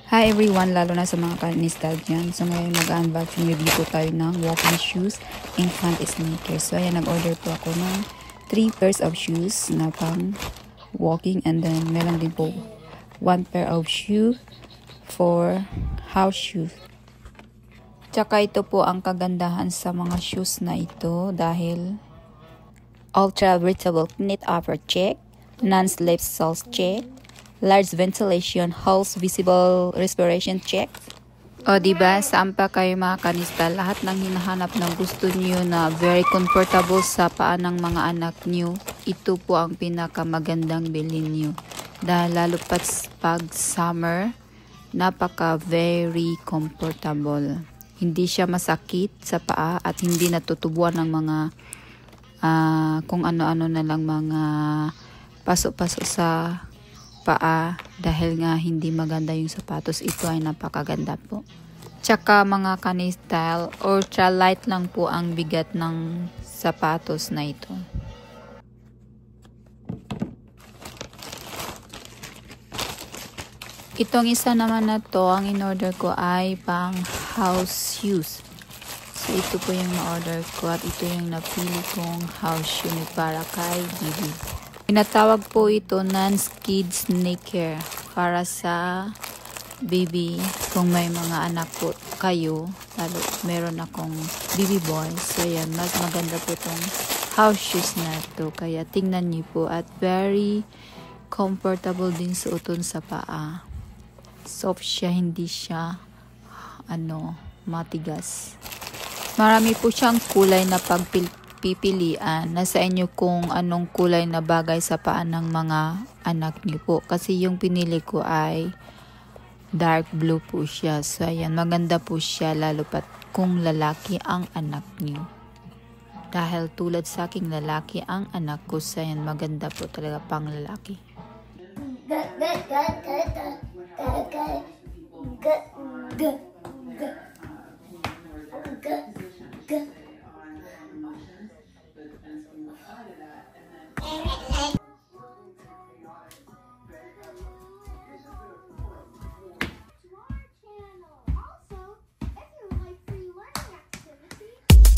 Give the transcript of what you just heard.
Hi everyone, lalo na sa mga kanistal dyan. So ngayon mag-unboxing review po tayo ng walking shoes, infant sneakers. So ayan, nag-order po ako ng 3 pairs of shoes na pang walking, and then meron din po 1 pair of shoe for house shoes. Tsaka ito po ang kagandahan sa mga shoes na ito dahil ultra breathable knit upper check, non-slip soles check, large ventilation holes visible respiration check. O diba, saan pa kayo mga kanistal, lahat ng hinahanap ng gusto niyo na very comfortable sa paa ng mga anak niyo, ito po ang pinakamagandang bilhin niyo. Dahil lalo pag summer, napaka very comfortable. Hindi siya masakit sa paa at hindi natutubuan ng mga kung ano-ano na lang, mga paso-paso sa paa dahil nga hindi maganda yung sapatos. Ito ay napakaganda po. Tsaka mga kanistal, ultra light lang po ang bigat ng sapatos na ito. Itong isa naman na to, ang in-order ko ay pang house shoes. So ito po yung na-order ko at ito yung napili kong house shoe para kay Bibi. Pinatawag po ito non-skid sneaker para sa baby. Kung may mga anak po kayo, lalo meron akong baby boy. So yan, mas maganda po itong house shoes na ito. Kaya tingnan niyo po, at very comfortable din suoton sa paa. Soft siya, hindi siya matigas. Marami po siyang kulay na pagpipilian. Nasa inyo kung anong kulay na bagay sa paa ng mga anak niyo po. Kasi yung pinili ko ay dark blue po siya. So ayan, maganda po siya lalo pat kung lalaki ang anak niyo. Dahil tulad sa aking lalaki ang anak ko, so ayan, maganda po talaga pang lalaki. Also, if you like free learning activities,